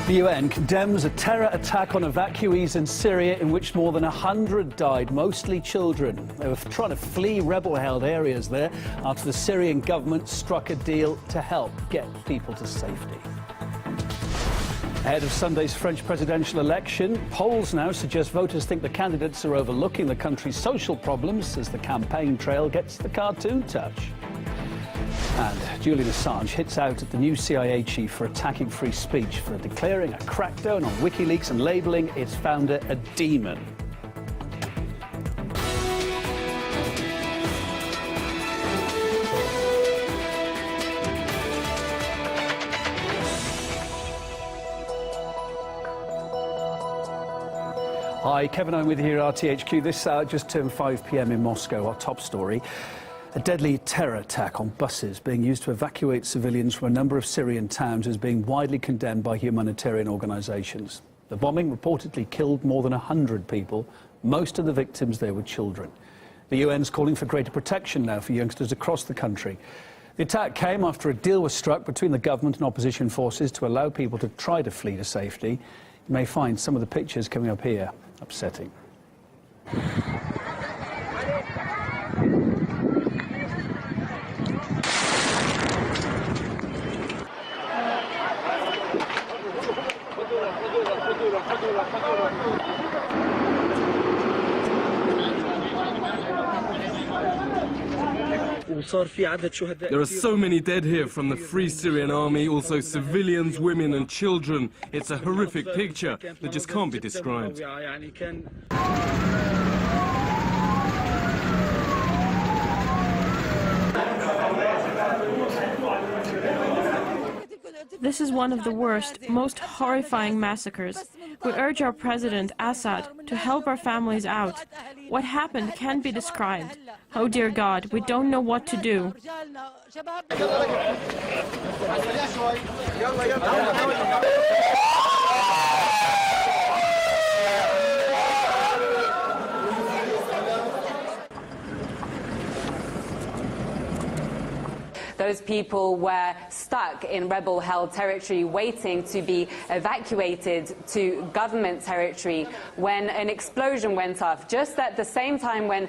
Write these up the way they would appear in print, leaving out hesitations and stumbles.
The UN condemns a terror attack on evacuees in Syria in which more than 100 died, mostly children. They were trying to flee rebel-held areas there after the Syrian government struck a deal to help get people to safety. Ahead of Sunday's French presidential election, polls now suggest voters think the candidates are overlooking the country's social problems as the campaign trail gets the cartoon touch. And Julian Assange hits out at the new CIA chief for attacking free speech, for declaring a crackdown on Wikileaks and labelling its founder a demon. Hi, Kevin Owen with you here at RTHQ. This hour just turned 5 p.m. in Moscow. Our top story. A deadly terror attack on buses being used to evacuate civilians from a number of Syrian towns is being widely condemned by humanitarian organisations. The bombing reportedly killed more than 100 people. Most of the victims there were children. The UN's calling for greater protection now for youngsters across the country. The attack came after a deal was struck between the government and opposition forces to allow people to try to flee to safety. You may find some of the pictures coming up here upsetting. There are so many dead here from the Free Syrian Army, also civilians, women and children. It's a horrific picture that just can't be described. This is one of the worst, most horrifying massacres. We urge our President, Assad, to help our families out. What happened can't be described. Oh dear God, we don't know what to do. Those people were stuck in rebel-held territory waiting to be evacuated to government territory when an explosion went off, just at the same time when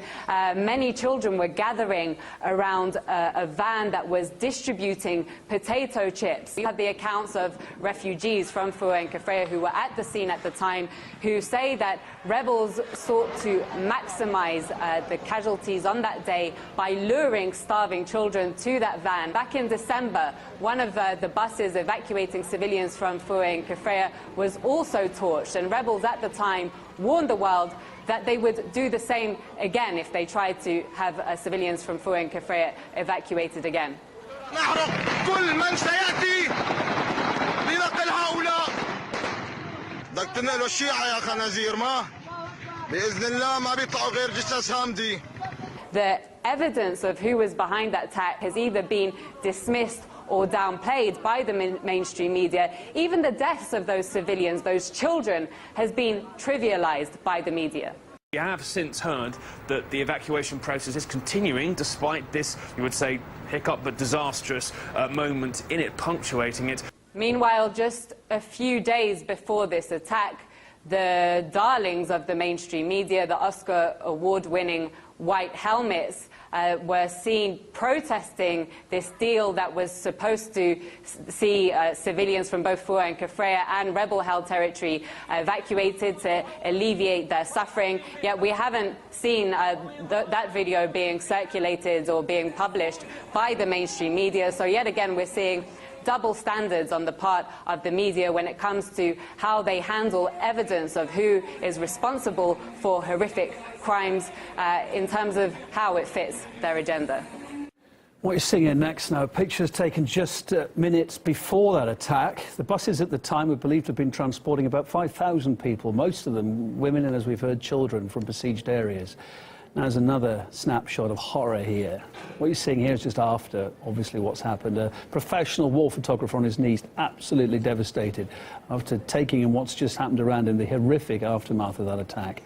many children were gathering around a van that was distributing potato chips. We had the accounts of refugees from Fua and Kefraya who were at the scene at the time who say that rebels sought to maximize the casualties on that day by luring starving children to that van. Back in December, one of the buses evacuating civilians from Fua and Kefraya was also torched, and rebels at the time warned the world that they would do the same again if they tried to have civilians from Fua and Kefraya evacuated again. The evidence of who was behind that attack has either been dismissed or downplayed by the mainstream media. Even the deaths of those civilians, those children, has been trivialized by the media. We have since heard that the evacuation process is continuing despite this, you would say, hiccup but disastrous moment in it, punctuating it. Meanwhile, just a few days before this attack, the darlings of the mainstream media, the Oscar award-winning White Helmets, were seen protesting this deal that was supposed to see civilians from both Fua and Kefraya and rebel-held territory evacuated to alleviate their suffering. Yet we haven't seen that video being circulated or being published by the mainstream media. So yet again, we're seeing double standards on the part of the media when it comes to how they handle evidence of who is responsible for horrific crimes in terms of how it fits their agenda. What you're seeing here next now, pictures taken just minutes before that attack. The buses at the time were believed to have been transporting about 5,000 people, most of them women and, as we've heard, children from besieged areas. Now, there's another snapshot of horror here. What you're seeing here is just after, obviously, what's happened. A professional war photographer on his knees, absolutely devastated after taking in what's just happened around him, the horrific aftermath of that attack.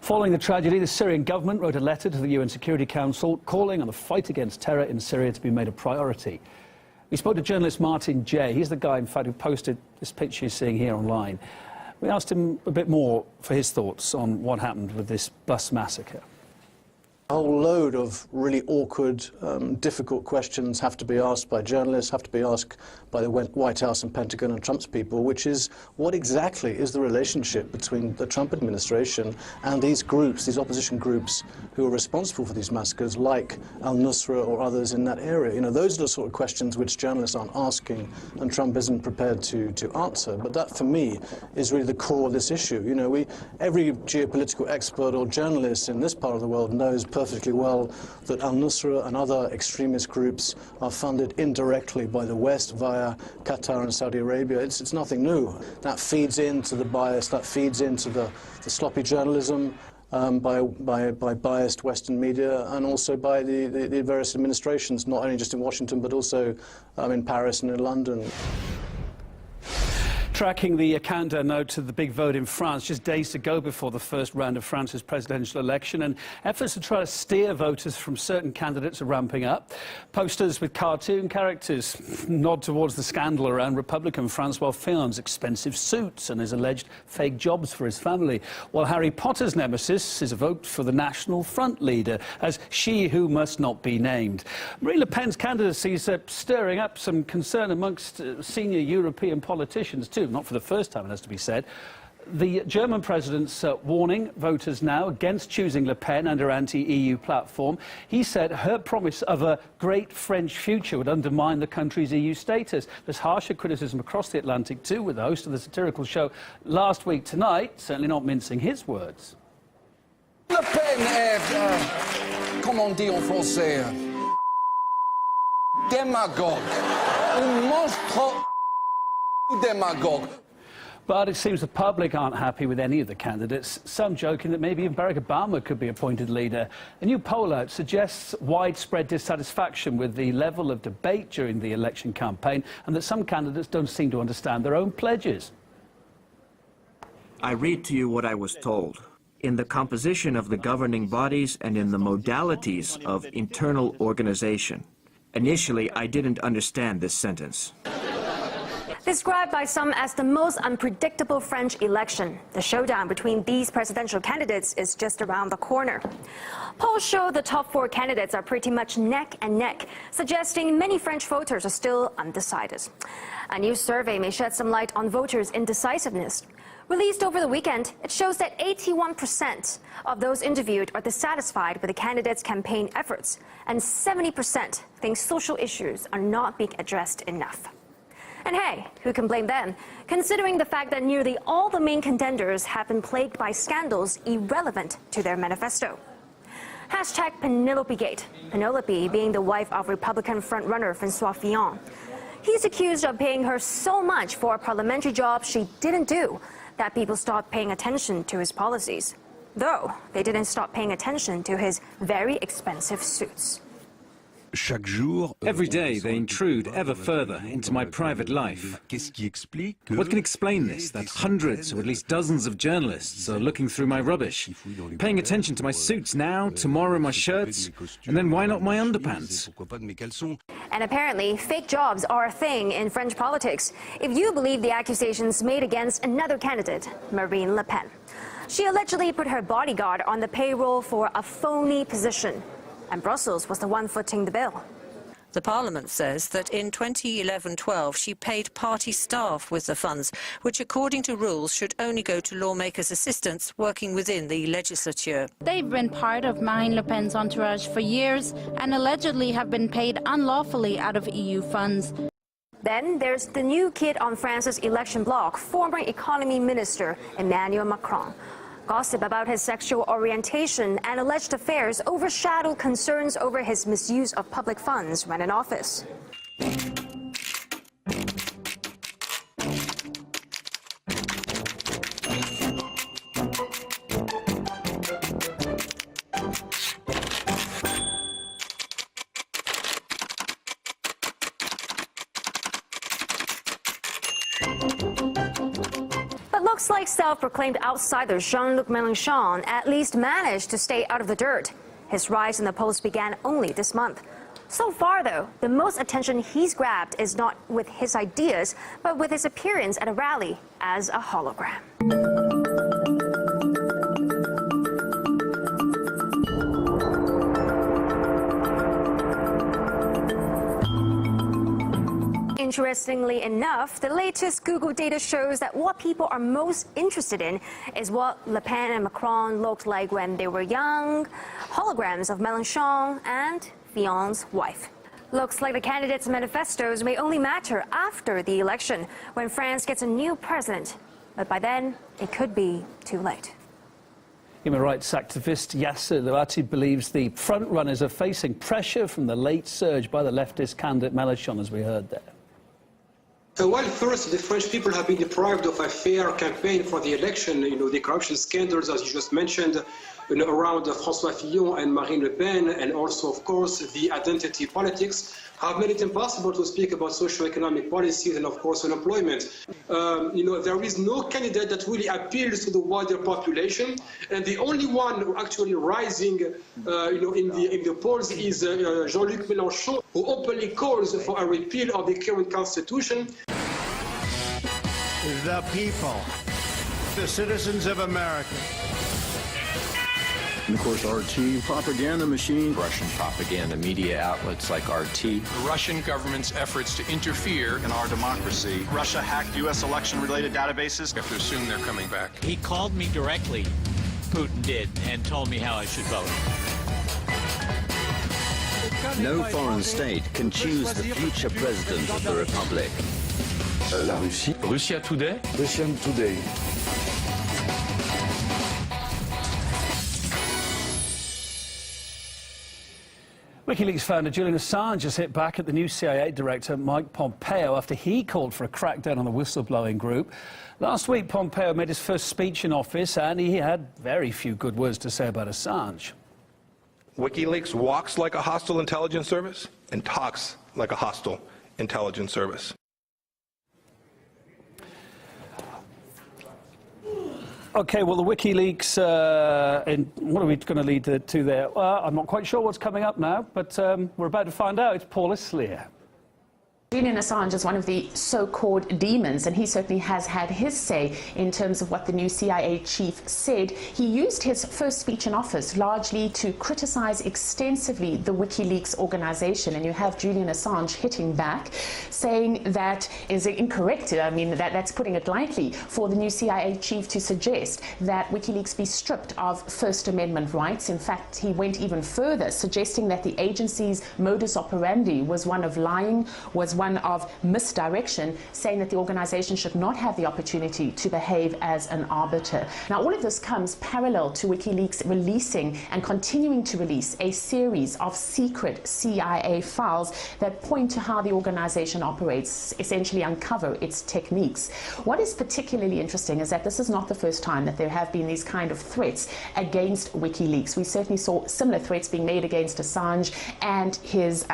Following the tragedy, the Syrian government wrote a letter to the UN Security Council calling on the fight against terror in Syria to be made a priority. We spoke to journalist Martin Jay. He's the guy, in fact, who posted this picture you're seeing here online. We asked him a bit more for his thoughts on what happened with this bus massacre. A whole load of really awkward, difficult questions have to be asked by journalists, have to be asked by the White House and Pentagon and Trump's people, which is what exactly is the relationship between the Trump administration and these groups, these opposition groups who are responsible for these massacres, like al-Nusra or others in that area. You know, those are the sort of questions which journalists aren't asking and Trump isn't prepared to answer. But that, for me, is really the core of this issue. You know, every geopolitical expert or journalist in this part of the world knows perfectly well that al-Nusra and other extremist groups are funded indirectly by the West via Qatar and Saudi Arabia. It's nothing new. That feeds into the bias, that feeds into the sloppy journalism by biased Western media and also by the various administrations, not only just in Washington but also in Paris and in London. Tracking the countdown now to the big vote in France, just days to go before the first round of France's presidential election, and efforts to try to steer voters from certain candidates are ramping up. Posters with cartoon characters nod towards the scandal around Republican Francois Filon's expensive suits and his alleged fake jobs for his family, while Harry Potter's nemesis is a vote for the National Front leader as she who must not be named. Marine Le Pen's candidacy is stirring up some concern amongst senior European politicians too. Not for the first time, it has to be said. The German president's warning voters now against choosing Le Pen and her anti-EU platform. He said her promise of a great French future would undermine the country's EU status. There's harsher criticism across the Atlantic too, with the host of the satirical show Last Week Tonight certainly not mincing his words. Le Pen est, comment on dit en français, démagogue, un monstre demagogue. But it seems the public aren't happy with any of the candidates, some joking that maybe even Barack Obama could be appointed leader. A new poll out suggests widespread dissatisfaction with the level of debate during the election campaign and that some candidates don't seem to understand their own pledges. I read to you what I was told. In the composition of the governing bodies and in the modalities of internal organization. Initially, I didn't understand this sentence. Described by some as the most unpredictable French election, the showdown between these presidential candidates is just around the corner. Polls show the top four candidates are pretty much neck and neck, suggesting many French voters are still undecided. A new survey may shed some light on voters' indecisiveness. Released over the weekend, it shows that 81% of those interviewed are dissatisfied with the candidates' campaign efforts, and 70% think social issues are not being addressed enough. And hey, who can blame them, considering the fact that nearly all the main contenders have been plagued by scandals irrelevant to their manifesto. Hashtag Penelopegate, Penelope being the wife of Republican frontrunner Francois Fillon. He's accused of paying her so much for a parliamentary job she didn't do that people stopped paying attention to his policies, though they didn't stop paying attention to his very expensive suits. Every day they intrude ever further into my private life. What can explain this? That hundreds or at least dozens of journalists are looking through my rubbish, paying attention to my suits now, tomorrow my shirts, and then why not my underpants? And apparently, fake jobs are a thing in French politics, if you believe the accusations made against another candidate, Marine Le Pen. She allegedly put her bodyguard on the payroll for a phony position, and Brussels was the one footing the bill. The Parliament says that in 2011-12 she paid party staff with the funds, which according to rules should only go to lawmakers' assistants working within the legislature. They've been part of Marine Le Pen's entourage for years and allegedly have been paid unlawfully out of EU funds. Then there's the new kid on France's election bloc, former economy minister Emmanuel Macron. Gossip about his sexual orientation and alleged affairs overshadowed concerns over his misuse of public funds when in office. Looks like self-proclaimed outsider Jean-Luc Mélenchon at least managed to stay out of the dirt. His rise in the polls began only this month. So far, though, the most attention he's grabbed is not with his ideas, but with his appearance at a rally as a hologram. Interestingly enough, the latest Google data shows that what people are most interested in is what Le Pen and Macron looked like when they were young, holograms of Mélenchon and Fillon's wife. Looks like the candidates' manifestos may only matter after the election, when France gets a new president. But by then, it could be too late. Human rights activist Yasser Louati believes the front-runners are facing pressure from the late surge by the leftist candidate Mélenchon, as we heard there. Well, first, the French people have been deprived of a fair campaign for the election. The corruption scandals, as you just mentioned, around François Fillon and Marine Le Pen, and also, of course, the identity politics have made it impossible to speak about socio-economic policies and, of course, unemployment. There is no candidate that really appeals to the wider population, and the only one actually rising, in the polls is Jean-Luc Mélenchon, who openly calls for a repeal of the current constitution. The people, the citizens of America. And of course, RT, propaganda machine. Russian propaganda media outlets like RT. The Russian government's efforts to interfere in our democracy. Russia hacked U.S. election-related databases. You have to assume they're coming back. He called me directly, Putin did, and told me how I should vote. No foreign state can choose the future president of the republic. La Russie. Russia Today? Russian Today. Wikileaks founder Julian Assange has hit back at the new CIA director Mike Pompeo after he called for a crackdown on the whistleblowing group. Last week, Pompeo made his first speech in office, and he had very few good words to say about Assange. WikiLeaks walks like a hostile intelligence service and talks like a hostile intelligence service. OK, well, the WikiLeaks, what are we going to lead to there? Well, I'm not quite sure what's coming up now, but we're about to find out. It's Paula Sleer. Julian Assange is one of the so-called demons, and he certainly has had his say in terms of what the new CIA chief said. He used his first speech in office largely to criticize extensively the WikiLeaks organization, and you have Julian Assange hitting back, saying that is incorrect. I mean, that's putting it lightly, for the new CIA chief to suggest that WikiLeaks be stripped of First Amendment rights. In fact, he went even further, suggesting that the agency's modus operandi was one of lying, was one of misdirection, saying that the organization should not have the opportunity to behave as an arbiter. Now, all of this comes parallel to WikiLeaks releasing and continuing to release a series of secret CIA files that point to how the organization operates, essentially uncover its techniques. What is particularly interesting is that this is not the first time that there have been these kind of threats against WikiLeaks. We certainly saw similar threats being made against Assange and his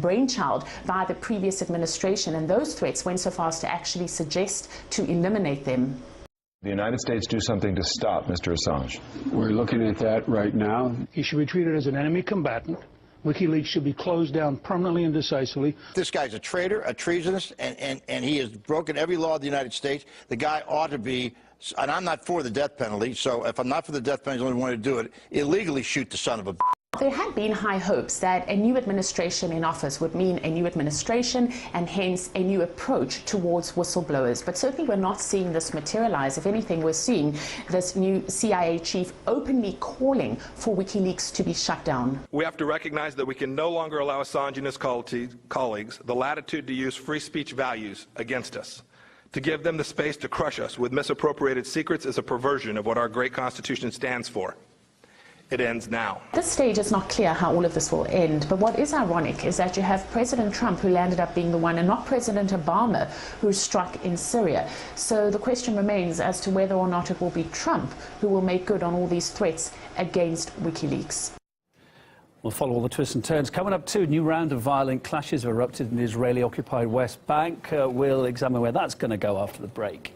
brainchild by the previous administration, and those threats went so far as to actually suggest to eliminate them. The United States do something to stop Mr. Assange. We're looking at that right now. He should be treated as an enemy combatant. WikiLeaks should be closed down permanently and decisively. This guy's a traitor, a treasonist, and he has broken every law of the United States. The guy ought to be, and I'm not for the death penalty, so if I'm not for the death penalty, I only want to do it, illegally shoot the son of a... There had been high hopes that a new administration in office would mean a new administration and hence a new approach towards whistleblowers. But certainly we're not seeing this materialize. If anything, we're seeing this new CIA chief openly calling for WikiLeaks to be shut down. We have to recognize that we can no longer allow Assange and his colleagues the latitude to use free speech values against us. To give them the space to crush us with misappropriated secrets is a perversion of what our great Constitution stands for. It ends now. At this stage, it's not clear how all of this will end, but what is ironic is that you have President Trump, who landed up being the one, and not President Obama, who struck in Syria. So the question remains as to whether or not it will be Trump who will make good on all these threats against WikiLeaks. We'll follow all the twists and turns. Coming up too, a new round of violent clashes have erupted in the Israeli-occupied West Bank. We'll examine where that's going to go after the break.